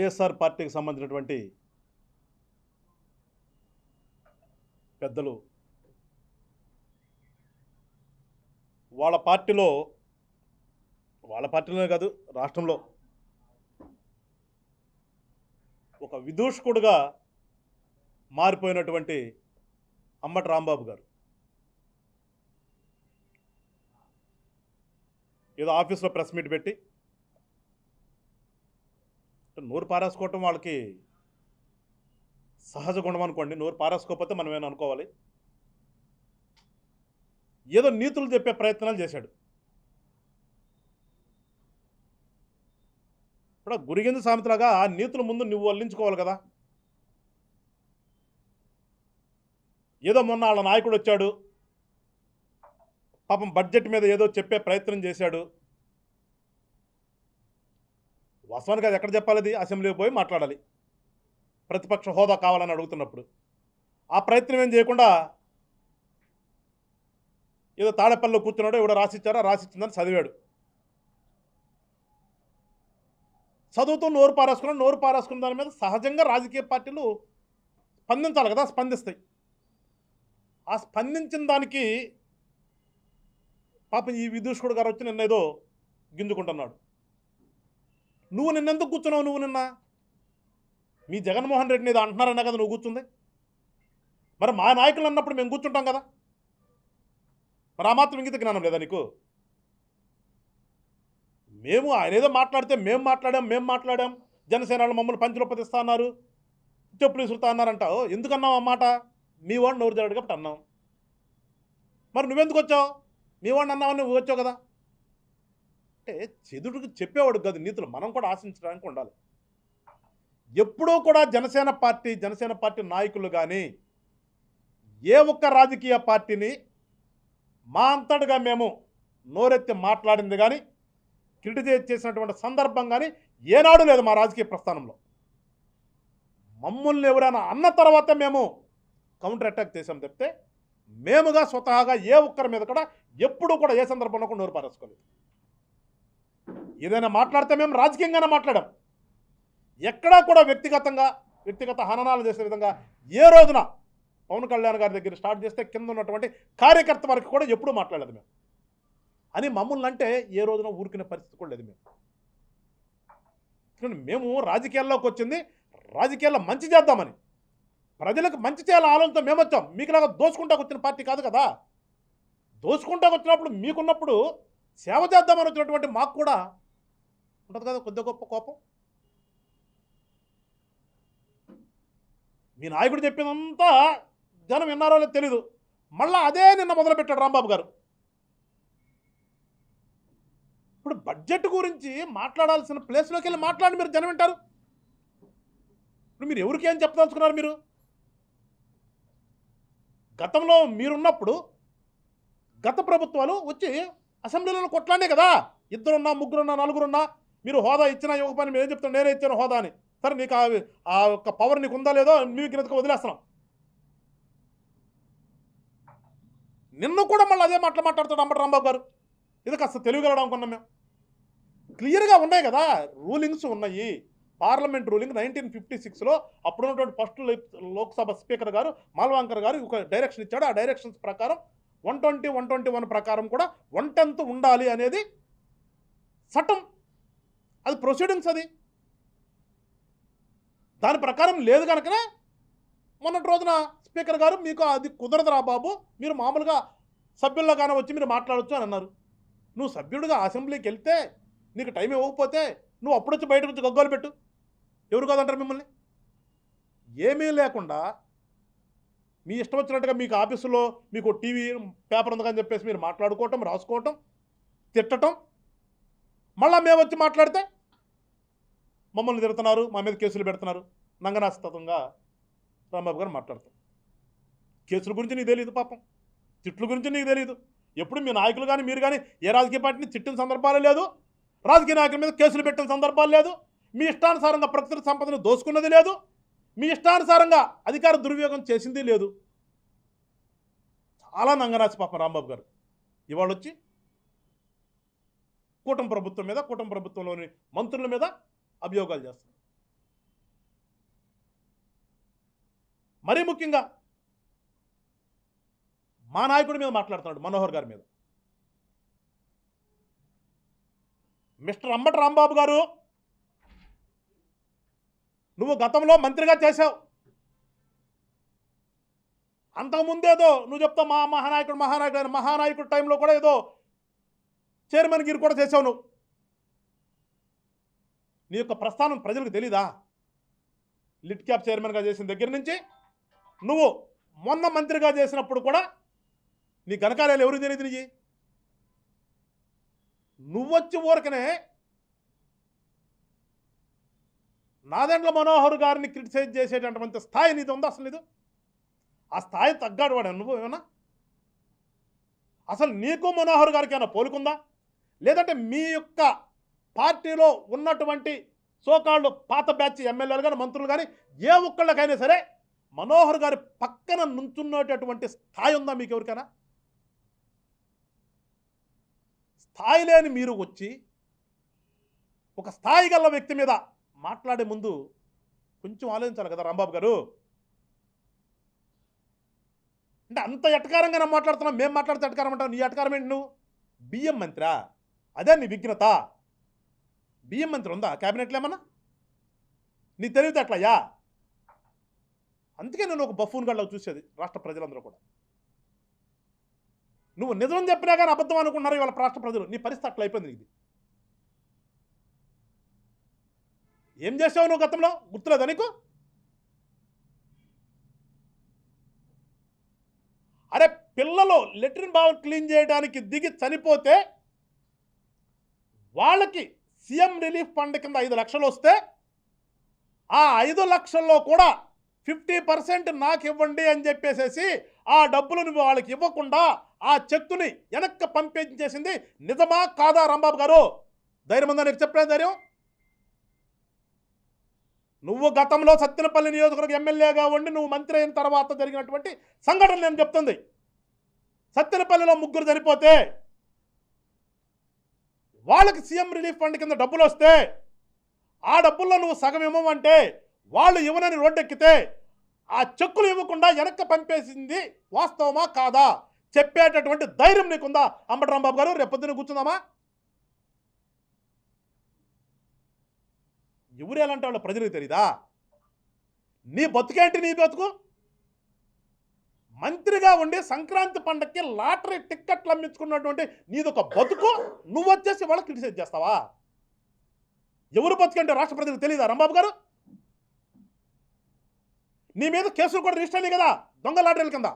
వైఎస్ఆర్ పార్టీకి సంబంధించినటువంటి పెద్దలు వాళ్ళ పార్టీలోనే కాదు రాష్ట్రంలో ఒక విదూషకుడుగా మారిపోయినటువంటి అంబటి రాంబాబు గారు ఏదో ఆఫీస్లో ప్రెస్ మీట్ పెట్టి నోరు పారేసుకోవటం వాళ్ళకి సహజ గుణం అనుకోండి. నోరు పారేసుకోకపోతే మనం ఏమైనా అనుకోవాలి. ఏదో నీతులు చెప్పే ప్రయత్నాలు చేశాడు. ఇప్పుడు గురిగింజ సామెతలాగా ఆ నీతుల ముందు నువ్వు వల్లించుకోవాలి కదా. ఏదో మొన్న వాళ్ళ నాయకుడు వచ్చాడు, పాపం బడ్జెట్ మీద ఏదో చెప్పే ప్రయత్నం చేశాడు. వాస్తవానికి అది ఎక్కడ చెప్పాలి? అది అసెంబ్లీకి పోయి మాట్లాడాలి, ప్రతిపక్ష హోదా కావాలని అడుగుతున్నప్పుడు. ఆ ప్రయత్నం ఏం చేయకుండా ఏదో తాడేపల్లిలో కూర్చున్నాడు, ఎవడో రాసిచ్చిందని చదివాడు. చదువుతూ నోరు పారేసుకున్న దాని మీద సహజంగా రాజకీయ పార్టీలు స్పందించాలి కదా, స్పందిస్తాయి. ఆ స్పందించిన దానికి పాపం ఈ విదూషకుడు గారు వచ్చి నిన్న ఏదో గింజుకుంటున్నాడు. నువ్వు నిన్నెందుకు కూర్చున్నావు? నువ్వు నిన్న మీ జగన్మోహన్ రెడ్డిని ఏదో అంటున్నారన్నా కదా నువ్వు కూర్చుంది. మరి మా నాయకులు అన్నప్పుడు మేము కూర్చుంటాం కదా. మరి ఆ మాత్రం ఇంగిత జ్ఞానం లేదా నీకు? ఆయన ఏదో మాట్లాడితే మేము మాట్లాడాం, జనసేన వాళ్ళు మమ్మల్ని పంచులు పతిస్తా అన్నారు, చెప్పులు ఇసురుతా అన్నారంటావు. ఎందుకన్నావు ఆ మాట? మీ వాడిని నోరు జరగడు కాబట్టి అన్నాం. మరి నువ్వెందుకు వచ్చావు? మీ వాడిని అన్నావు, నువ్వు వచ్చావు కదా. అంటే చెదుడికి చెప్పేవాడు కాదు నీతులు. మనం కూడా ఆశించడానికి ఉండాలి. ఎప్పుడూ కూడా జనసేన పార్టీ నాయకులు కానీ ఏ ఒక్క రాజకీయ పార్టీని మా అంతటిగా మేము నోరెత్తి మాట్లాడింది కానీ క్రిటిసైజ్ చేసినటువంటి సందర్భం కానీ ఏనాడు లేదు మా రాజకీయ ప్రస్థానంలో. మమ్మల్ని ఎవరైనా అన్న తర్వాత మేము కౌంటర్ అటాక్ చేసాం తప్పితే మేముగా స్వతహాగా ఏ ఒక్కరి మీద కూడా ఎప్పుడూ కూడా ఏ సందర్భంలో కూడా నోరు పారేసుకోలేదు. ఏదైనా మాట్లాడితే మేము రాజకీయంగానే మాట్లాడాం. ఎక్కడా కూడా వ్యక్తిగత హననాలు చేసే విధంగా ఏ రోజున పవన్ కళ్యాణ్ గారి దగ్గర స్టార్ట్ చేస్తే కింద ఉన్నటువంటి కార్యకర్త వరకు కూడా ఎప్పుడూ మాట్లాడలేదు మేము. అని మమ్మల్ని అంటే ఏ రోజున ఊరికిన పరిస్థితి కూడా లేదు మేము రాజకీయాల్లోకి వచ్చింది రాజకీయాల్లో మంచి చేద్దామని, ప్రజలకు మంచి చేయాలని ఆలోచనతో మేము వచ్చాం. మీకులాగా దోచుకుంటాకు వచ్చిన పార్టీ కాదు కదా. దోచుకుంటాకు వచ్చినప్పుడు మీకున్నప్పుడు సేవ చేద్దామని వచ్చినటువంటి మాకు కూడా ఉంటుంది కదా కొద్ది గొప్ప కోపం. మీ నాయకుడు చెప్పినంతా జనం విన్నారో లేదో తెలీదు. మళ్ళీ అదే నిన్న మొదలుపెట్టాడు రాంబాబు గారు. ఇప్పుడు బడ్జెట్ గురించి మాట్లాడాల్సిన ప్లేస్లోకి వెళ్ళి మాట్లాడి మీరు జనం వింటారు. ఇప్పుడు మీరు ఎవరికి ఏం చెప్పదలుచుకున్నారు? మీరు గతంలో మీరున్నప్పుడు గత ప్రభుత్వాలు వచ్చి అసెంబ్లీలో కొట్లాడే కదా. 2 3 4 మీరు హోదా ఇచ్చినా ఇవ్వకపోయినా మీరు ఏం చెప్తాను, నేనే ఇచ్చాను హోదా అని. సరే నీకు ఆ యొక్క పవర్ నీకు ఉందా లేదో మీ కిందకు వదిలేస్తున్నాం. నిన్న కూడా మళ్ళీ అదే మాట్లాడతాడు అంబటి రాంబాబు గారు. ఇది కాస్త తెలివిగలడం అనుకున్నాం మేము. క్లియర్గా ఉన్నాయి కదా, రూలింగ్స్ ఉన్నాయి. పార్లమెంట్ రూలింగ్ 1956లో అప్పుడున్నటువంటి ఫస్ట్ లోక్సభ స్పీకర్ గారు మాల్వాంకర్ గారు ఒక డైరెక్షన్ ఇచ్చాడు. ఆ డైరెక్షన్స్ ప్రకారం 120, 121 ప్రకారం కూడా 1/10 ఉండాలి అనేది చట్టం. అది ప్రొసీడింగ్స్. అది దాని ప్రకారం లేదు కనుకనే మొన్నటి రోజున స్పీకర్ గారు మీకు అది కుదరదురా బాబు, మీరు మామూలుగా సభ్యుల్లోగానే వచ్చి మీరు మాట్లాడవచ్చు అని అన్నారు. నువ్వు సభ్యుడిగా అసెంబ్లీకి వెళ్తే నీకు టైం ఇవ్వకపోతే నువ్వు అప్పుడొచ్చి బయట నుంచి గగ్గోలు పెట్టు. ఎవరు కాదంటారు మిమ్మల్ని? ఏమీ లేకుండా మీ ఇష్టం వచ్చినట్టుగా మీకు ఆఫీసులో మీకు టీవీ పేపర్ ఉందని చెప్పేసి మీరు మాట్లాడుకోవటం, రాసుకోవటం, తిట్టడం. మళ్ళీ మేము వచ్చి మాట్లాడితే మమ్మల్ని తిడుతున్నారు, మా మీద కేసులు పెడుతున్నారు. నంగనాస్తతంగా రాంబాబు గారు మాట్లాడతాం. కేసుల గురించి నీకు తెలియదు, పాపం తిట్ల గురించి నీకు తెలియదు. ఎప్పుడు మీ నాయకులు కానీ మీరు కానీ ఏ రాజకీయ పార్టీని తిట్టిన సందర్భాలు లేదు, రాజకీయ నాయకుల మీద కేసులు పెట్టిన సందర్భాలు లేదు, మీ ఇష్టానుసారంగా ప్రకృతి సంపదను దోచుకున్నది లేదు, మీ ఇష్టానుసారంగా అధికార దుర్వినియోగం చేసింది లేదు. చాలా నంగనాచి పాపం రాంబాబు గారు ఇవాళ వచ్చి కూటమి ప్రభుత్వం మీద, కూటమి ప్రభుత్వంలోని మంత్రుల మీద అభియోగాలు చేస్తున్నారు. మరీ ముఖ్యంగా మా నాయకుడి మీద మాట్లాడుతున్నాడు, మనోహర్ గారి మీద. మిస్టర్ అంబటి రాంబాబు గారు, నువ్వు గతంలో మంత్రిగా చేశావు. అంతకుముందేదో నువ్వు చెప్తావు మా మహానాయకుడు టైంలో కూడా ఏదో చైర్మన్ గిరి కూడా చేసావు. నువ్వు నీ యొక్క ప్రస్థానం ప్రజలకు తెలీదా? లిట్ క్యాప్ చైర్మన్గా చేసిన దగ్గర నుంచి నువ్వు మొన్న మంత్రిగా చేసినప్పుడు కూడా నీ ఘనకార్యాలు ఎవరికి తెలియదు? నీ నువ్వొచ్చి ఊరకనే నాదెండ్ల మనోహర్ గారిని క్రిటిసైజ్ చేసేటటువంటి స్థాయి నీది ఉందా? అసలు నీదు ఆ స్థాయి తగ్గాడు వాడు నువ్వు ఏమన్నా? అసలు నీకు మనోహర్ గారికి ఏమైనా పోలుకుందా? లేదంటే మీ యొక్క పార్టీలో ఉన్నటువంటి సోకాళ్ళు పాత బ్యాచ్ ఎమ్మెల్యేలు కానీ మంత్రులు కానీ ఏ ఒక్కళ్ళకైనా సరే మనోహర్ గారి పక్కన నుంచున్నటువంటి స్థాయి ఉందా మీకు ఎవరికైనా? స్థాయి లేని మీరు వచ్చి ఒక స్థాయి గల వ్యక్తి మీద మాట్లాడే ముందు కొంచెం ఆలోచించాలి కదా రాంబాబు గారు. అంటే అంత ఎటకారంగా మాట్లాడుతున్నాం, మేము మాట్లాడితే ఎటకారం అంటావు. నీ ఎటకారం ఏంటి? నువ్వు బియ్యం మంత్రా? అదే నీ విఘ్నత. బియ్యం మంత్రి ఉందా క్యాబినెట్లో ఏమన్నా? నీ తెలివితేటలయ్యా. అందుకే నేను ఒక బఫూన్ గడ్డలో చూసేది రాష్ట్ర ప్రజలందరూ కూడా. నువ్వు నిజం చెప్పినా కానీ అబద్ధం అనుకుంటున్నారు ఇవాళ రాష్ట్ర ప్రజలు. నీ పరిస్థితి అట్లా అయిపోయింది. ఇది ఏం చేసావు నువ్వు గతంలో? గుర్తులేదా నీకు? అరే పిల్లలు లెట్రిన్ బావులు క్లీన్ చేయడానికి దిగి చనిపోతే వాళ్ళకి సీఎం రిలీఫ్ ఫండ్ కింద 5 లక్షలు వస్తే ఆ 5 లక్షల్లో కూడా 50% నాకు ఇవ్వండి అని చెప్పేసేసి ఆ డబ్బులు నువ్వు వాళ్ళకి ఇవ్వకుండా ఆ చెక్కుని వెనక్కి పంపించేసింది నిజమా కాదా రాంబాబు గారు? ధైర్యం ఉందా నీకు? చెప్పలేదు ధైర్యం? నువ్వు గతంలో సత్తెనపల్లి నియోజకవర్గ ఎమ్మెల్యేగా ఉండి నువ్వు మంత్రి అయిన తర్వాత జరిగినటువంటి సంఘటన నేను చెప్తుంది. సత్తెనపల్లిలో 3 చనిపోతే వాళ్ళకి సీఎం రిలీఫ్ ఫండ్ కింద డబ్బులు వస్తే ఆ డబ్బుల్లో నువ్వు సగం ఇవ్వమంటే వాళ్ళు ఇవ్వనని రోడ్డెక్కితే ఆ చెక్కులు ఇవ్వకుండా వెనక్కి పంపేసింది వాస్తవమా కాదా చెప్పేటటువంటి ధైర్యం నీకుందా అంబటి రాంబాబు గారు? రేపొద్దున కూర్చుందామా? ఎవరు ఎలాంటి వాళ్ళు ప్రజలకు తెలీదా? నీ బతుకేంటి? నీ బతుకు మంత్రిగా ఉండి సంక్రాంతి పండగకి లాటరీ టిక్కెట్లు అమ్మించుకున్నటువంటి నీదొక బతుకు. నువ్వు వచ్చేసి వాళ్ళకి క్రిటిసైజ్ చేస్తావా? ఎవరు బతుకంటే రాష్ట్ర ప్రజలకు తెలీదా రాంబాబు గారు? నీ మీద కేసులు కూడా రిజిస్టర్ అయ్యాయి కదా దొంగ లాటరీల కింద.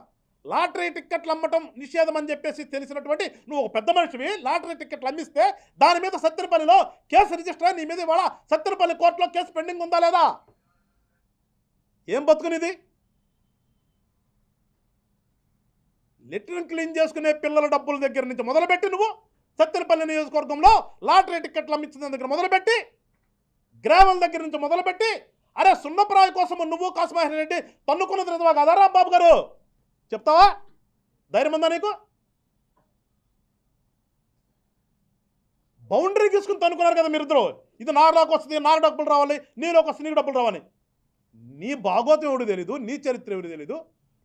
లాటరీ టిక్కెట్లు అమ్మటం నిషేధం అని చెప్పేసి తెలిసినటువంటి నువ్వు ఒక పెద్ద మనిషివి లాటరీ టిక్కెట్లు అమ్మిస్తే దాని మీద సత్తెనపల్లిలో కేసు రిజిస్టర్ అయ్యి నీ మీద ఇవాళ సత్తెనపల్లి కోర్టులో కేసు పెండింగ్ ఉందా లేదా? ఏం బతుకునిది? లెట్రిన్ క్లీన్ చేసుకునే పిల్లల డబ్బుల దగ్గర నుంచి మొదలుపెట్టి నువ్వు సత్తెనపల్లి నియోజకవర్గంలో లాటరీ టిక్కెట్లు అమ్మించిన దగ్గర మొదలుపెట్టి గ్రామాల దగ్గర నుంచి మొదలుపెట్టి అరే సున్నప్రాయ కోసం నువ్వు కాసుమహేశ్వర రెడ్డి తన్నుకున్నది నిజమా కాదా రాంబాబు గారు? చెప్తావా? ధైర్యం ఉందా నీకు? బౌండరీ తీసుకుని తన్నుకున్నారు కదా మీరిద్దరు. ఇది నాకు వస్తుంది, నాకు డబ్బులు రావాలి, నీలోకి వస్తుంది, నీకు డబ్బులు రావాలి. నీ భాగోతం ఎవడు తెలీదు, నీ చరిత్ర ఎవడు తెలీదు.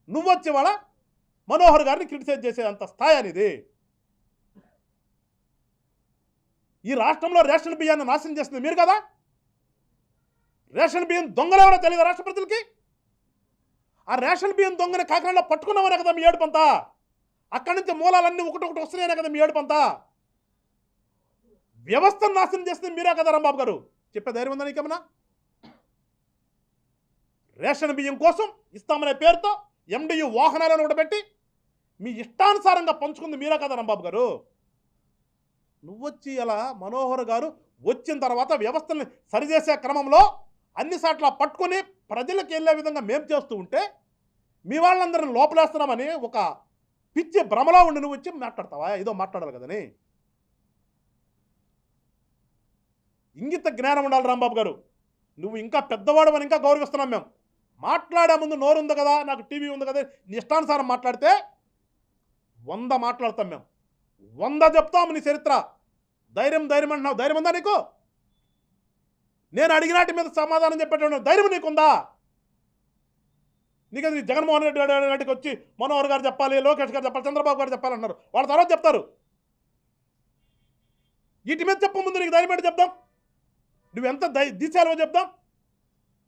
నువ్వు వచ్చి వాళ్ళ మనోహర్ గారిని క్రిటిసైజ్ చేసేంత స్థాయి అనేది. ఈ రాష్ట్రంలో రేషన్ బియ్యాన్ని నాశనం చేస్తుంది మీరు కదా? రేషన్ బియ్యం దొంగలు ఎవరో తెలియదు రాష్ట్ర ప్రజలకి? ఆ రేషన్ బియ్యం దొంగని కాకినాడలో పట్టుకున్నామనే కదా మీ ఏడుపంతా. అక్కడి నుంచి మూలాలన్నీ ఒకటొకటి వస్తున్నాయనే కదా మీ ఏడుపంతా. వ్యవస్థను నాశనం చేస్తుంది మీరే కదా రాంబాబు గారు? చెప్పే ధైర్యం ఉందా నీకేమన్నా? రేషన్ బియ్యం కోసం ఇస్తామనే పేరుతో ఎండియు వాహనాలను కూడా పెట్టి మీ ఇష్టానుసారంగా పంచుకుంది మీరే కదా రాంబాబు గారు? నువ్వొచ్చి అలా మనోహర్ గారు వచ్చిన తర్వాత వ్యవస్థల్ని సరిచేసే క్రమంలో అన్ని సార్లు పట్టుకొని ప్రజలకు వెళ్ళే విధంగా మేము చేస్తూ ఉంటే మీ వాళ్ళందరిని లోపలేస్తున్నామని ఒక పిచ్చి భ్రమలో ఉండి నువ్వు వచ్చి మాట్లాడతావా? ఏదో మాట్లాడాలి కదని. ఇంగిత జ్ఞానం ఉండాలి రాంబాబు గారు. నువ్వు ఇంకా పెద్దవాడు అని ఇంకా గౌరవిస్తున్నాం మేము. మాట్లాడే ముందు నోరు ఉంది కదా, నాకు టీవీ ఉంది కదా, నీ ఇష్టానుసారం మాట్లాడితే 100 మాట్లాడతాం మేము, 100 చెప్తాము నీ చరిత్ర. ధైర్యం అంటున్నావు. ధైర్యం ఉందా నీకు? నేను అడిగినాటి మీద సమాధానం చెప్పేటప్పుడు ధైర్యం నీకుందా? నీకు అది జగన్మోహన్ రెడ్డికి వచ్చి మనోహర్ గారు చెప్పాలి, లోకేష్ గారు చెప్పాలి, చంద్రబాబు గారు చెప్పాలన్నారు. వాళ్ళ తర్వాత చెప్తారు. వీటి మీద చెప్ప ముందు నీకు ధైర్యం చెప్దాం. నువ్వెంత దిశాలో చెప్తాం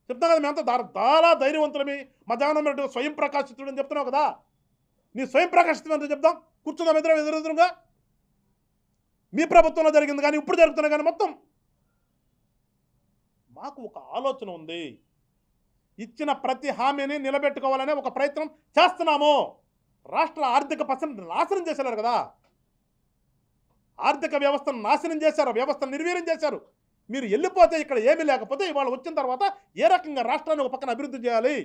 కదా. మేమంత చాలా ధైర్యవంతులమి, మా జగన్మోహన్ రెడ్డి స్వయం ప్రకాశితుడు అని చెప్తున్నావు కదా. నీ స్వయం ప్రకాశితం అంతా చెప్దాం. కూర్చుందాం ఎదురుగా. మీ ప్రభుత్వంలో జరిగింది కానీ ఇప్పుడు జరుగుతున్నాయి కానీ మొత్తం మాకు ఒక ఆలోచన ఉంది. ఇచ్చిన ప్రతి హామీని నిలబెట్టుకోవాలనే ఒక ప్రయత్నం చేస్తున్నాము. రాష్ట్ర ఆర్థిక పరిస్థితిని నాశనం చేశారు కదా. ఆర్థిక వ్యవస్థను నాశనం చేశారు, వ్యవస్థను నిర్వీర్యం చేశారు. మీరు వెళ్ళిపోతే ఇక్కడ ఏమీ లేకపోతే ఇవాళ వచ్చిన తర్వాత ఏ రకంగా రాష్ట్రాన్ని ఒక పక్కన అభివృద్ధి చేయాలి,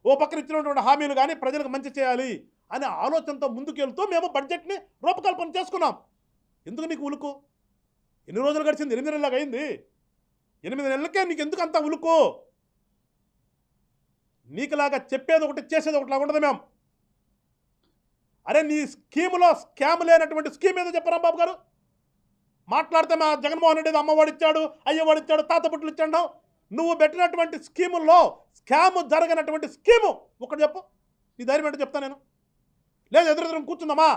ఓ పక్కన ఇచ్చినటువంటి హామీలు కానీ ప్రజలకు మంచి చేయాలి అనే ఆలోచనతో ముందుకెళ్తూ మేము బడ్జెట్ని రూపకల్పన చేసుకున్నాం. ఎందుకు నీకు ఉలుకు? ఎన్ని రోజులు గడిచింది? 8 నెలలకు అయింది. 8 నెలలకే నీకు ఎందుకు అంత ఉలుకు? నీకులాగా చెప్పేది ఒకటి చేసేది ఒకటి లాగా ఉండదు. మేము అరే నీ స్కీములో స్కామ్ లేనటువంటి స్కీమ్ ఏదో చెప్పరా బాబు గారు? మాట్లాడితే మా జగన్మోహన్ రెడ్డి అమ్మవాడు ఇచ్చాడు, అయ్యవాడు ఇచ్చాడు, తాత పుట్టులు ఇచ్చాడు. నువ్వు పెట్టినటువంటి స్కీముల్లో స్కామ్ జరగనటువంటి స్కీము ఒకటి చెప్పు. నీ ధైర్యం ఏంటో చెప్తా నేను. లేదు ఎదురు కూర్చుందామా?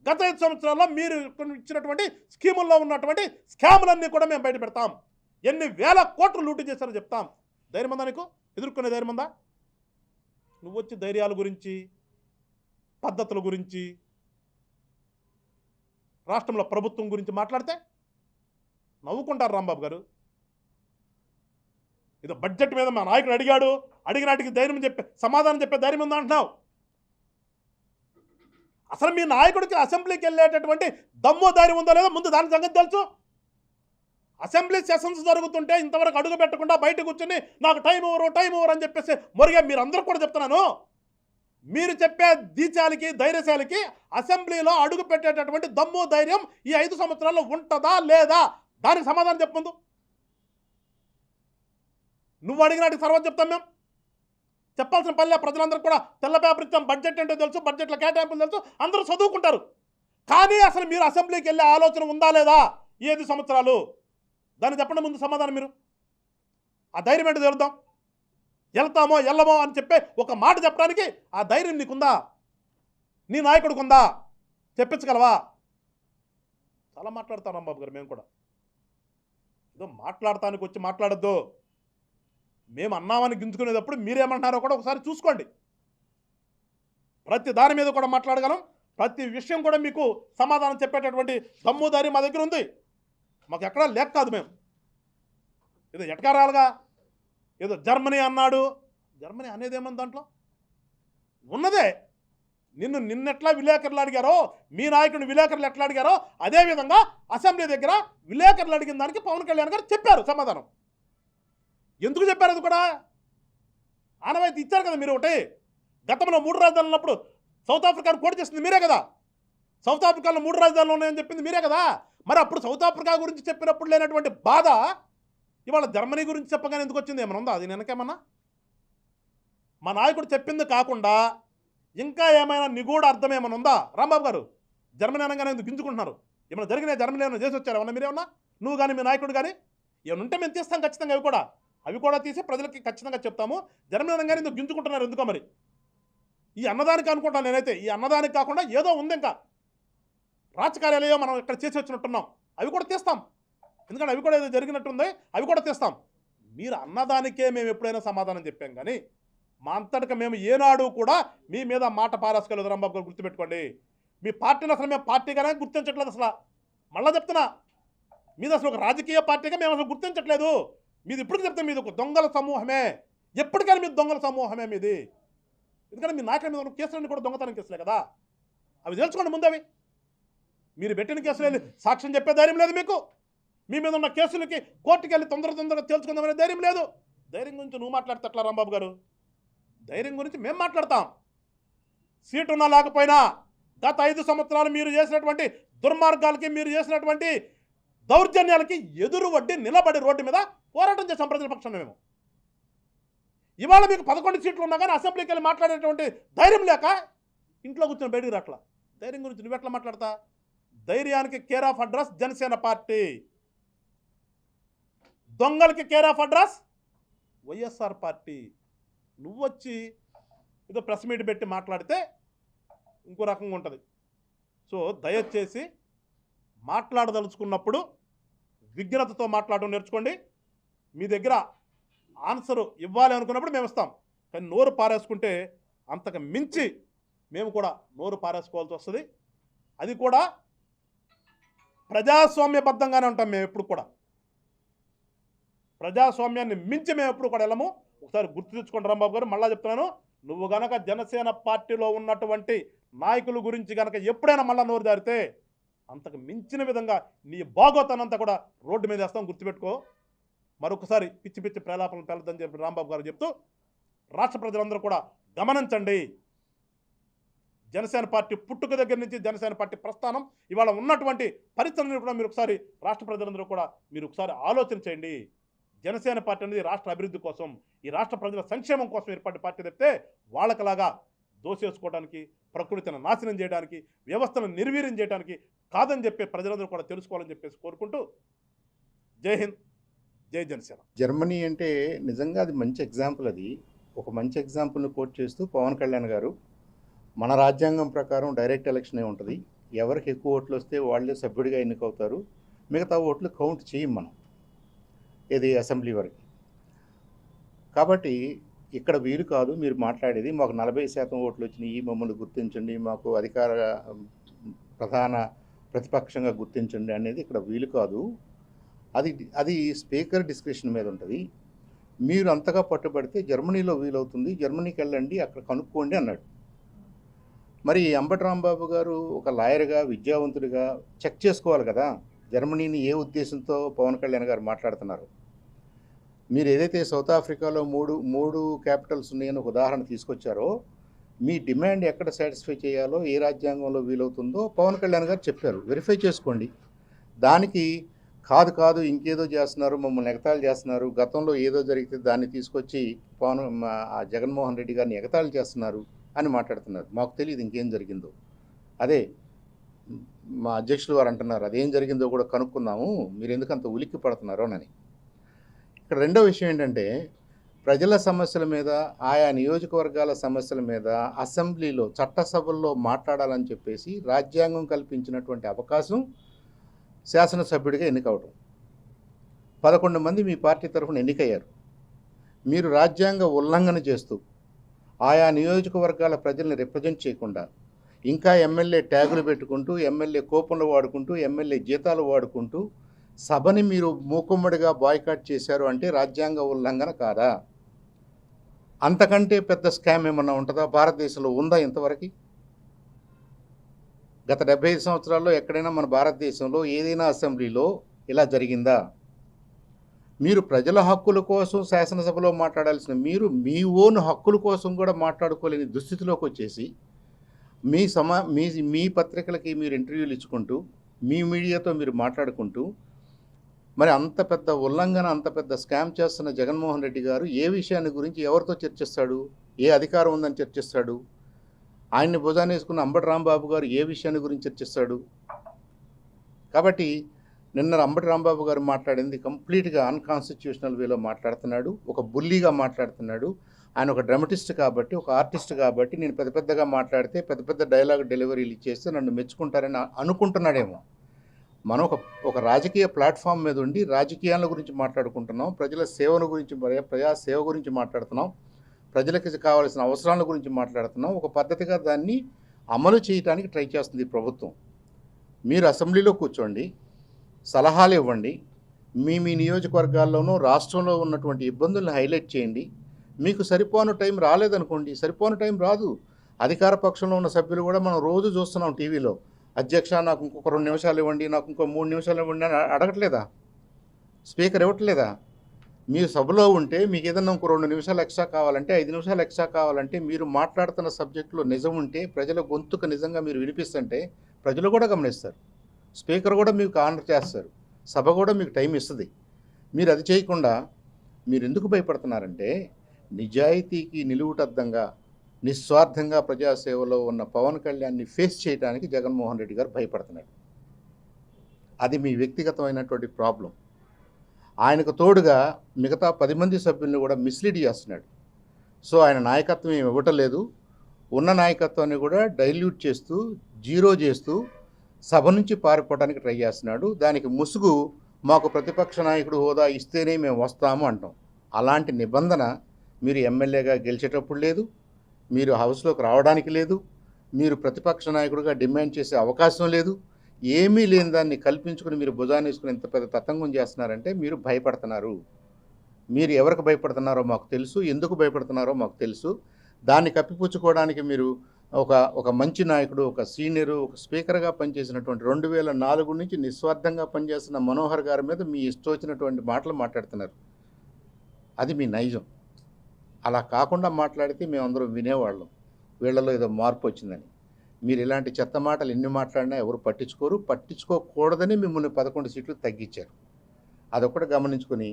గత 5 సంవత్సరాల్లో మీరు ఇచ్చినటువంటి స్కీముల్లో ఉన్నటువంటి స్కాములన్నీ కూడా మేము బయట పెడతాం. ఎన్ని వేల కోట్లు లూటు చేశారో చెప్తాం. ధైర్యం ఉందా నీకు? ఎదుర్కొనే ధైర్యం ఉందా? నువ్వు వచ్చి ధైర్యాల గురించి, పద్ధతుల గురించి, రాష్ట్రంలో ప్రభుత్వం గురించి మాట్లాడితే నవ్వుకుంటారు రాంబాబు గారు. ఇది బడ్జెట్ మీద మా నాయకుడు అడిగాడు, అడిగినాటికి ధైర్యం సమాధానం చెప్పే ధైర్యం ఉందా అంటున్నావు. అసలు మీ నాయకుడికి అసెంబ్లీకి వెళ్ళేటటువంటి దమ్ము ధైర్యం ఉందో లేదో ముందు దాని సంగతి తెలుసు. అసెంబ్లీ సెషన్స్ జరుగుతుంటే ఇంతవరకు అడుగు పెట్టకుండా బయట కూర్చొని నాకు టైం ఓవర్ అని చెప్పేసి మొరిగా మీరు అందరూ కూడా చెప్తున్నాను. మీరు చెప్పే దీచాలకి ధైర్యశాలికి అసెంబ్లీలో అడుగు పెట్టేటటువంటి దమ్ము ధైర్యం ఈ 5 సంవత్సరాల్లో ఉంటుందా లేదా? దానికి సమాధానం చెప్పందు. నువ్వు అడిగినట్టు తర్వాత చెప్తాం. మేము చెప్పాల్సిన పల్లె ప్రజలందరూ కూడా తెల్ల పేపర్ ఇచ్చాం. బడ్జెట్ ఏంటో తెలుసు, బడ్జెట్లో కేటాయింపులు తెలుసు, అందరూ చదువుకుంటారు. కానీ అసలు మీరు అసెంబ్లీకి వెళ్ళే ఆలోచన ఉందా లేదా ఈ 5 సంవత్సరాలు? దాన్ని చెప్పండి ముందు సమాధానం. మీరు ఆ ధైర్యం ఏంటో తెలుద్దాం. వెళ్తామో వెళ్ళమో అని చెప్పే ఒక మాట చెప్పడానికి ఆ ధైర్యం నీకుందా? నీ నాయకుడికి ఉందా? చెప్పించగలవా? చాలా మాట్లాడతాం రాంబాబు గారు. మేము కూడా ఏదో మాట్లాడటానికి వచ్చి మాట్లాడద్దు. మేము అన్నామని గింజుకునేటప్పుడు మీరేమంటున్నారో కూడా ఒకసారి చూసుకోండి. ప్రతి దాని మీద కూడా మాట్లాడగలం. ప్రతి విషయం కూడా మీకు సమాధానం చెప్పేటటువంటి దమ్ము ధైర్యం మా దగ్గర ఉంది. మాకు ఎక్కడా లేక కాదు. మేము ఏదో ఎటకారాలుగా ఏదో జర్మనీ అన్నాడు, జర్మనీ అనేది ఏమన్నా దాంట్లో ఉన్నదే. నిన్నెట్లా విలేకరులు అడిగారో, మీ నాయకుడిని విలేకరులు ఎట్లా అడిగారో అదేవిధంగా అసెంబ్లీ దగ్గర విలేకరులు అడిగిన దానికి పవన్ కళ్యాణ్ గారు చెప్పారు సమాధానం. ఎందుకు చెప్పారు? అది కూడా ఆనవాయితీ ఇచ్చారు కదా మీరు. ఒకటి గతంలో 3 రాజధానులు ఉన్నప్పుడు సౌత్ ఆఫ్రికాను కోట్ చేసింది మీరే కదా. సౌత్ ఆఫ్రికాలో 3 రాజధానులు ఉన్నాయని చెప్పింది మీరే కదా. మరి అప్పుడు సౌత్ ఆఫ్రికా గురించి చెప్పినప్పుడు లేనటువంటి బాధ ఇవాళ జర్మనీ గురించి చెప్పగానే ఎందుకు వచ్చింది? ఏమైనా ఉందా? అది వెనకేమన్నా మా నాయకుడు చెప్పింది కాకుండా ఇంకా ఏమైనా నిగూఢ అర్థం ఏమైనా ఉందా రాంబాబు గారు? జర్మనీ అనగానే ఎందుకు గింజుకుంటున్నారు? ఏమైనా జరిగినా జర్మనీ ఏమైనా చేసి వచ్చారు? ఏమన్నా మీరేమన్నా, నువ్వు కానీ మీ నాయకుడు కానీ ఏమైనా ఉంటే మేము తీస్తాం ఖచ్చితంగా. అవి కూడా తీసి ప్రజలకి ఖచ్చితంగా చెప్తాము. జర్మనీ అనగానే ఎందుకు గింజుకుంటున్నారు? ఎందుకో మరి. ఈ అన్నదానికి అనుకుంటాను నేనైతే. ఈ అన్నదానికి కాకుండా ఏదో ఉంది ఇంకా రాజకార్యాలయం మనం ఇక్కడ చేసి వచ్చినట్టున్నాం. అవి కూడా తీస్తాం. ఎందుకంటే అవి కూడా ఏదో జరిగినట్టుంది, అవి కూడా తీస్తాం. మీరు అన్నదానికే మేము ఎప్పుడైనా సమాధానం చెప్పాం కానీ మా అంతటికి మేము ఏనాడు కూడా మీ మీద మాట పారేసుకోలేదు రాంబాబు గారు. గుర్తుపెట్టుకోండి. మీ పార్టీని అసలు మేము పార్టీగానే గుర్తించట్లేదు. అసలు మళ్ళీ చెప్తున్నా, మీది అసలు ఒక రాజకీయ పార్టీగా మేము అసలు గుర్తించట్లేదు. మీది ఇప్పుడు చెప్తే మీది ఒక దొంగల సమూహమే. ఎప్పటికైనా మీది దొంగల సమూహమే మీది. ఎందుకంటే మీ నాయకుల మీద కేసులన్నీ కూడా దొంగతనం కేసులే కదా. అవి తెలుసుకోండి ముందు. అవి మీరు పెట్టిన కేసులు సాక్ష్యం చెప్పే ధైర్యం లేదు మీకు. మీ మీద ఉన్న కేసులకి కోర్టుకి వెళ్ళి తొందరగా తేల్చుకుందామనే ధైర్యం లేదు. ధైర్యం గురించి నువ్వు మాట్లాడితే ఎట్లా రాంబాబు గారు? ధైర్యం గురించి మేము మాట్లాడతాం. సీటు ఉన్నా లేకపోయినా గత 5 సంవత్సరాలు మీరు చేసినటువంటి దుర్మార్గాలకి, మీరు చేసినటువంటి దౌర్జన్యాలకి ఎదురు వడ్డీ నిలబడి రోడ్డు మీద పోరాటం చేసాం ప్రజల పక్షాన మేము. ఇవాళ మీకు 11 సీట్లు ఉన్నా కానీ అసెంబ్లీకి వెళ్ళి మాట్లాడేటువంటి ధైర్యం లేక ఇంట్లో కూర్చొని బయటికి రాట్లా. ధైర్యం గురించి నువ్వెట్లా మాట్లాడతా? ధైర్యానికి care of address Janasena party, దొంగలకి care of address YSR party. నువ్వు వచ్చి ఏదో ప్రెస్ మీట్ పెట్టి మాట్లాడితే ఇంకో రకంగా ఉంటుంది. సో దయచేసి మాట్లాడదలుచుకున్నప్పుడు విజ్ఞతతో మాట్లాడడం నేర్చుకోండి. మీ దగ్గర ఆన్సరు ఇవ్వాలి అనుకున్నప్పుడు మేము ఇస్తాం, కానీ నోరు పారేసుకుంటే అంతకు మించి మేము కూడా నోరు పారేసుకోవాల్సి వస్తుంది. అది కూడా ప్రజాస్వామ్యబద్ధంగానే ఉంటాం. మేము ఎప్పుడు కూడా ప్రజాస్వామ్యాన్ని మించి మేము ఎప్పుడు కూడా వెళ్ళము. ఒకసారి గుర్తు తెచ్చుకోండి రాంబాబు గారు, మళ్ళా చెప్తున్నాను, నువ్వు గనక జనసేన పార్టీలో ఉన్నటువంటి నాయకుల గురించి గనక ఎప్పుడైనా మళ్ళా నోరు జారితే అంతకు మించిన విధంగా నీ బాగోతానంతా కూడా రోడ్డు మీద వేస్తాం, గుర్తుపెట్టుకో. మరొకసారి పిచ్చి పిచ్చి ప్రేలాపనలు తెలదని చెప్పి రాంబాబు గారు చెప్తూ, రాష్ట్ర ప్రజలందరూ కూడా గమనించండి. జనసేన పార్టీ పుట్టుక దగ్గర నుంచి జనసేన పార్టీ ప్రస్థానం ఇవాళ ఉన్నటువంటి పరిస్థితులను కూడా మీరు ఒకసారి రాష్ట్ర ప్రజలందరూ కూడా మీరు ఒకసారి ఆలోచన చేయండి. జనసేన పార్టీ అనేది రాష్ట్ర అభివృద్ధి కోసం, ఈ రాష్ట్ర ప్రజల సంక్షేమం కోసం ఏర్పడిన పార్టీ తప్పితే వాళ్ళకలాగా దోసేసుకోవడానికి, ప్రకృతిని నాశనం చేయడానికి, వ్యవస్థను నిర్వీర్యం చేయడానికి కాదని చెప్పి ప్రజలందరూ కూడా తెలుసుకోవాలని చెప్పేసి కోరుకుంటూ, జై హింద్, జై జనసేన. జర్మనీ అంటే నిజంగా అది మంచి ఎగ్జాంపుల్. అది ఒక మంచి ఎగ్జాంపుల్ని కోట్ చేస్తూ పవన్ కళ్యాణ్ గారు, మన రాజ్యాంగం ప్రకారం డైరెక్ట్ ఎలక్షనే ఉంటుంది, ఎవరికి ఎక్కువ ఓట్లు వస్తే వాళ్ళే సభ్యుడిగా ఎన్నికవుతారు, మిగతా ఓట్లు కౌంట్ చేయం మనం ఇది అసెంబ్లీ వరకు. కాబట్టి ఇక్కడ వీలు కాదు మీరు మాట్లాడేది, మాకు 40% ఓట్లు వచ్చినాయి, మమ్మల్ని గుర్తించండి, మాకు అధికార ప్రధాన ప్రతిపక్షంగా గుర్తించండి అనేది ఇక్కడ వీలు కాదు. అది స్పీకర్ డిస్క్రిప్షన్ మీద ఉంటుంది. మీరు అంతగా పట్టుబడితే జర్మనీలో వీలవుతుంది, జర్మనీకి వెళ్ళండి, అక్కడ కనుక్కోండి అన్నాడు. మరి అంబటి రాంబాబు గారు ఒక లాయర్గా, విద్యావంతుడిగా చెక్ చేసుకోవాలి కదా జర్మనీని ఏ ఉద్దేశంతో పవన్ కళ్యాణ్ గారు మాట్లాడుతున్నారు. మీరు ఏదైతే సౌత్ ఆఫ్రికాలో మూడు క్యాపిటల్స్ ఉన్నాయని ఒక ఉదాహరణ తీసుకొచ్చారో, మీ డిమాండ్ ఎక్కడ సాటిస్ఫై చేయాలో, ఏ రాజ్యాంగంలో వీలవుతుందో పవన్ కళ్యాణ్ గారు చెప్పారు, వెరిఫై చేసుకోండి. దానికి కాదు ఇంకేదో చేస్తున్నారు, మమ్మల్ని ఎగతాళి చేస్తున్నారు, గతంలో ఏదో జరిగితే దాన్ని తీసుకొచ్చి జగన్మోహన్ రెడ్డి గారిని ఎగతాళి చేస్తున్నారు అని మాట్లాడుతున్నారు. మాకు తెలియదు ఇంకేం జరిగిందో. అదే మా అధ్యక్షులు వారు అంటున్నారు, అదేం జరిగిందో కూడా కనుక్కుందాము, మీరు ఎందుకు అంత ఉలిక్కి పడుతున్నారో అని. ఇక్కడ రెండో విషయం ఏంటంటే, ప్రజల సమస్యల మీద, ఆయా నియోజకవర్గాల సమస్యల మీద అసెంబ్లీలో, చట్టసభల్లో మాట్లాడాలని చెప్పేసి రాజ్యాంగం కల్పించినటువంటి అవకాశం శాసనసభ్యుడిగా ఎన్నికవడం. 11 మంది మీ పార్టీ తరఫున ఎన్నికయ్యారు. మీరు రాజ్యాంగ ఉల్లంఘన చేస్తూ ఆయా నియోజకవర్గాల ప్రజల్ని రిప్రజెంట్ చేయకుండా, ఇంకా ఎమ్మెల్యే ట్యాగులు పెట్టుకుంటూ, ఎమ్మెల్యే కూపన్లు వాడుకుంటూ, ఎమ్మెల్యే జీతాలు వాడుకుంటూ సభని మీరు మూకుమ్మడిగా బాయ్కాట్ చేశారు అంటే రాజ్యాంగ ఉల్లంఘన కాదా? అంతకంటే పెద్ద స్కామ్ ఏమన్నా ఉంటుందా? భారతదేశంలో ఉందా ఇంతవరకు? గత 75 సంవత్సరాల్లో ఎక్కడైనా మన భారతదేశంలో ఏదైనా అసెంబ్లీలో ఇలా జరిగిందా? మీరు ప్రజల హక్కుల కోసం శాసనసభలో మాట్లాడాల్సిన మీరు మీ ఓన్ హక్కుల కోసం కూడా మాట్లాడుకోలేని దుస్థితిలోకి వచ్చేసి, మీ పత్రికలకి మీరు ఇంటర్వ్యూలు ఇచ్చుకుంటూ, మీ మీడియాతో మీరు మాట్లాడుకుంటూ, మరి అంత పెద్ద ఉల్లంఘన, అంత పెద్ద స్కామ్ చేస్తున్న జగన్మోహన్ రెడ్డి గారు ఏ విషయాన్ని గురించి ఎవరితో చర్చిస్తాడు? ఏ అధికారం ఉందని చర్చిస్తాడు? ఆయన్ని భుజాన్ని వేసుకున్న అంబటి రాంబాబు గారు ఏ విషయాన్ని గురించి చర్చిస్తాడు? కాబట్టి నిన్న అంబటి రాంబాబు గారు మాట్లాడింది కంప్లీట్గా అన్కాన్స్టిట్యూషనల్ వేలో మాట్లాడుతున్నాడు, ఒక బుల్లీగా మాట్లాడుతున్నాడు. ఆయన ఒక డ్రామటిస్ట్ కాబట్టి, ఒక ఆర్టిస్ట్ కాబట్టి, నేను పెద్దగా మాట్లాడితే పెద్ద డైలాగ్ డెలివరీలు ఇచ్చేస్తే నన్ను మెచ్చుకుంటారని అనుకుంటున్నాడేమో. మనం ఒక రాజకీయ ప్లాట్ఫామ్ మీద ఉండి రాజకీయాల గురించి మాట్లాడుకుంటున్నాం, ప్రజల సేవల గురించి, ప్రజాసేవ గురించి మాట్లాడుతున్నాం, ప్రజలకు కావాల్సిన అవసరాల గురించి మాట్లాడుతున్నాం. ఒక పద్ధతిగా దాన్ని అమలు చేయడానికి ట్రై చేస్తుంది ఈ ప్రభుత్వం. మీరు అసెంబ్లీలో కూర్చోండి, సలహాలు ఇవ్వండి, మీ నియోజకవర్గాల్లోనూ రాష్ట్రంలో ఉన్నటువంటి ఇబ్బందులను హైలైట్ చేయండి. మీకు సరిపోను టైం రాలేదనుకోండి, సరిపోను టైం రాదు. అధికార పక్షంలో ఉన్న సభ్యులు కూడా మనం రోజు చూస్తున్నాం టీవీలో, అధ్యక్ష నాకు ఇంకొక 2 నిమిషాలు ఇవ్వండి, నాకు ఇంకో 3 నిమిషాలు ఇవ్వండి అని అడగట్లేదా? స్పీకర్ ఇవ్వట్లేదా? మీరు సభలో ఉంటే మీకు ఏదన్నా ఇంకో 2 నిమిషాలు ఎక్స్ట్రా కావాలంటే, 5 నిమిషాలు ఎక్స్ట్రా కావాలంటే, మీరు మాట్లాడుతున్న సబ్జెక్టులో నిజం ఉంటే, ప్రజల గొంతుకు నిజంగా మీరు వినిపిస్తుంటే ప్రజలు కూడా గమనిస్తారు, స్పీకర్ కూడా మీకు ఆనర్ చేస్తారు, సభ కూడా మీకు టైం ఇస్తుంది. మీరు అది చేయకుండా మీరు ఎందుకు భయపడుతున్నారంటే, నిజాయితీకి నిలువుటద్దంగా, నిస్వార్థంగా ప్రజాసేవలో ఉన్న పవన్ కళ్యాణ్ని ఫేస్ చేయడానికి జగన్మోహన్ రెడ్డి గారు భయపడుతున్నాడు. అది మీ వ్యక్తిగతమైనటువంటి ప్రాబ్లం. ఆయనకు తోడుగా మిగతా 10 మంది సభ్యులను కూడా మిస్లీడ్ చేస్తున్నాడు. సో ఆయన నాయకత్వం ఏమి ఇవ్వటం లేదు. ఉన్న నాయకత్వాన్ని కూడా డైల్యూట్ చేస్తూ జీరో చేస్తూ సభ నుంచి పారిపోవడానికి ట్రై చేస్తున్నాడు. దానికి ముసుగు మాకు ప్రతిపక్ష నాయకుడు హోదా ఇస్తేనే మేము వస్తాము అంటాం. అలాంటి నిబంధన మీరు ఎమ్మెల్యేగా గెలిచేటప్పుడు లేదు, మీరు హౌస్లోకి రావడానికి లేదు, మీరు ప్రతిపక్ష నాయకుడిగా డిమాండ్ చేసే అవకాశం లేదు. ఏమీ లేని దాన్ని కల్పించుకుని మీరు భుజాన్ని వేసుకుని ఇంత పెద్ద తతంగం చేస్తున్నారంటే మీరు భయపడుతున్నారు. మీరు ఎవరికి భయపడుతున్నారో మాకు తెలుసు, ఎందుకు భయపడుతున్నారో మాకు తెలుసు. దాన్ని కప్పిపుచ్చుకోవడానికి మీరు ఒక మంచి నాయకుడు, ఒక సీనియరు, ఒక స్పీకర్గా పనిచేసినటువంటి 2004 నుంచి నిస్వార్థంగా పనిచేస్తున్న మనోహర్ గారి మీద మీ ఇష్టం వచ్చినటువంటి మాటలు మాట్లాడుతున్నారు. అది మీ నైజం. అలా కాకుండా మాట్లాడితే మేమందరం వినేవాళ్ళం, వీళ్ళలో ఏదో మార్పు వచ్చిందని. మీరు ఇలాంటి చెత్త మాటలు ఎన్ని మాట్లాడినా ఎవరు పట్టించుకోరు. పట్టించుకోకూడదని మిమ్మల్ని 11 సీట్లు తగ్గించారు. అదొకటి గమనించుకొని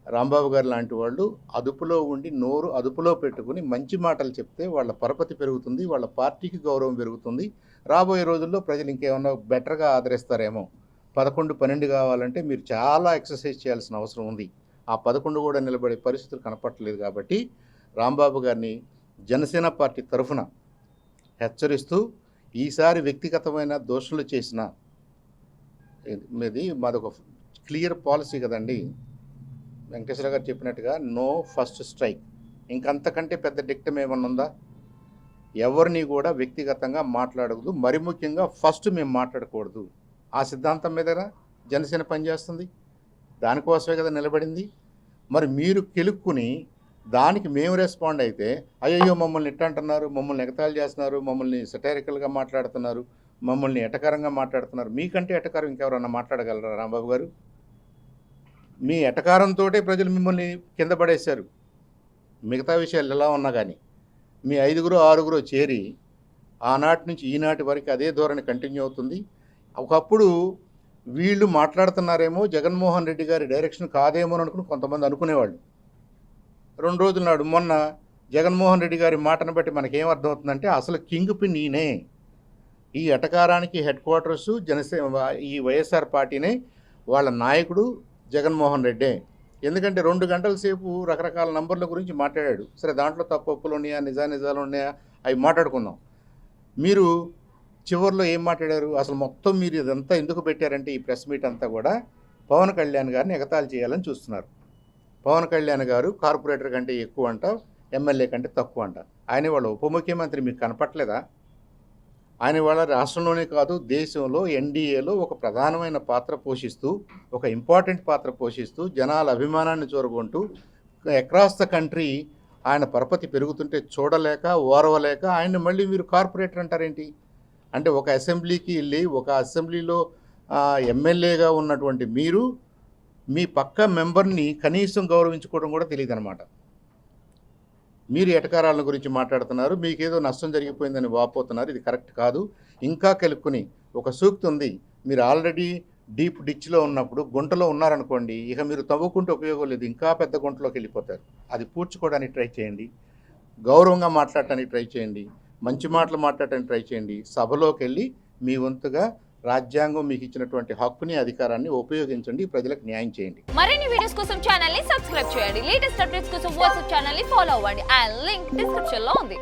రాంబాబు గారు లాంటి వాళ్ళు అదుపులో ఉండి నోరు అదుపులో పెట్టుకుని మంచి మాటలు చెప్తే వాళ్ళ పరపతి పెరుగుతుంది, వాళ్ళ పార్టీకి గౌరవం పెరుగుతుంది. రాబోయే రోజుల్లో ప్రజలు ఇంకేమన్నా బెటర్గా ఆదరిస్తారేమో. 11, 12 కావాలంటే మీరు చాలా ఎక్సర్సైజ్ చేయాల్సిన అవసరం ఉంది. ఆ 11 కూడా నిలబడే పరిస్థితులు కనపట్టలేదు. కాబట్టి రాంబాబు గారిని జనసేన పార్టీ తరఫున హెచ్చరిస్తూ, ఈసారి వ్యక్తిగతమైన దోషులు చేసిన మాదొక క్లియర్ పాలసీ కదండి. వెంకటేశ్వర గారు చెప్పినట్టుగా నో ఫస్ట్ స్ట్రైక్. ఇంకంతకంటే పెద్ద డిక్టం ఏమన్నా ఉందా? ఎవరిని కూడా వ్యక్తిగతంగా మాట్లాడకూడదు, మరి ముఖ్యంగా ఫస్ట్ మేము మాట్లాడకూడదు. ఆ సిద్ధాంతం మీద జనసేన పనిచేస్తుంది, దానికోసమే కదా నిలబడింది. మరి మీరు కెలుక్కుని దానికి మేము రెస్పాండ్ అయితే అయ్యో మమ్మల్ని ఎట్ట అంటున్నారు, మమ్మల్ని ఎగతాళి చేస్తున్నారు, మమ్మల్ని సెటైరికల్గా మాట్లాడుతున్నారు, మమ్మల్ని ఎటకారంగా మాట్లాడుతున్నారు. మీకంటే ఎటకారం ఇంకెవరన్నా మాట్లాడగలరా రాంబాబు గారు? మీ ఎటకారంతో ప్రజలు మిమ్మల్ని కింద పడేశారు. మిగతా విషయాలు ఎలా ఉన్నా కానీ మీ 5, 6 చేరి ఆనాటి నుంచి ఈనాటి వరకు అదే ధోరణి కంటిన్యూ అవుతుంది. ఒకప్పుడు వీళ్ళు మాట్లాడుతున్నారేమో జగన్మోహన్ రెడ్డి గారి డైరెక్షన్ కాదేమో అనుకుని కొంతమంది అనుకునేవాళ్ళు. 2 రోజుల నాడు మొన్న జగన్మోహన్ రెడ్డి గారి మాటను బట్టి మనకేం అర్థమవుతుందంటే అసలు కింగ్ పిన్ ఈయనే. ఈ ఎటకారానికి హెడ్ క్వార్టర్సు జనసేన, ఈ వైఎస్ఆర్ పార్టీనే, వాళ్ళ నాయకుడు జగన్మోహన్ రెడ్డే. ఎందుకంటే 2 గంటల సేపు రకరకాల నంబర్ల గురించి మాట్లాడాడు. సరే, దాంట్లో తప్పులు ఉన్నాయా, నిజాలు ఉన్నాయా, అవి మాట్లాడుకుందాం. మీరు చివరిలో ఏం మాట్లాడారు? అసలు మొత్తం మీరు ఇదంతా ఎందుకు పెట్టారంటే ఈ ప్రెస్ మీట్ అంతా కూడా పవన్ కళ్యాణ్ గారిని ఎగతాళి చేయాలని చూస్తున్నారు. పవన్ కళ్యాణ్ గారు కార్పొరేటర్ కంటే ఎక్కువ అంట, ఎమ్మెల్యే కంటే తక్కువ అంట. ఆయన వాళ్ళ ఉప ముఖ్యమంత్రి మీకు కనపట్లేదా? ఆయన వాళ్ళ రాష్ట్రంలోనే కాదు దేశంలో ఎన్డీఏలో ఒక ప్రధానమైన పాత్ర పోషిస్తూ, ఒక ఇంపార్టెంట్ పాత్ర పోషిస్తూ, జనాల అభిమానాన్ని చూరగొంటూ అక్రాస్ ద కంట్రీ ఆయన పరపతి పెరుగుతుంటే చూడలేక ఓర్వలేక ఆయన్ని మళ్ళీ మీరు కార్పొరేటర్ అంటారేంటి? అంటే ఒక అసెంబ్లీకి వెళ్ళి ఒక అసెంబ్లీలో ఎమ్మెల్యేగా ఉన్నటువంటి మీరు మీ పక్క మెంబర్ని కనీసం గౌరవించుకోవడం కూడా తెలియదు అనమాట. మీరు ఎటకారాల గురించి మాట్లాడుతున్నారు, మీకేదో నష్టం జరిగిపోయిందని వాపోతున్నారు. ఇది కరెక్ట్ కాదు. ఇంకా కెలుక్కుని ఒక సూక్తి ఉంది, మీరు ఆల్రెడీ డీప్ డిచ్లో ఉన్నప్పుడు గుంటలో ఉన్నారనుకోండి, ఇక మీరు తవ్వుకుంటే ఉపయోగం లేదు, ఇంకా పెద్ద గుంటలోకి వెళ్ళిపోతారు. అది పూడ్చుకోవడానికి ట్రై చేయండి, గౌరవంగా మాట్లాడటానికి ట్రై చేయండి, మంచి మాటలు మాట్లాడటానికి ట్రై చేయండి. సభలోకి వెళ్ళి మీ వంతుగా రాజ్యాంగం మీకు ఇచ్చినటువంటి హక్కుని, అధికారాన్ని ఉపయోగించండి, ప్రజలకు న్యాయం చేయండి. మరిన్ని వీడియోస్ కోసం ఛానల్ ని సబ్స్క్రైబ్ చేయండి. లేటెస్ట్ అప్డేట్స్ కోసం వాట్సాప్ ఛానల్ ని ఫాలో అవ్వండి. ఆ లింక్ డిస్క్రిప్షన్ లో ఉంది.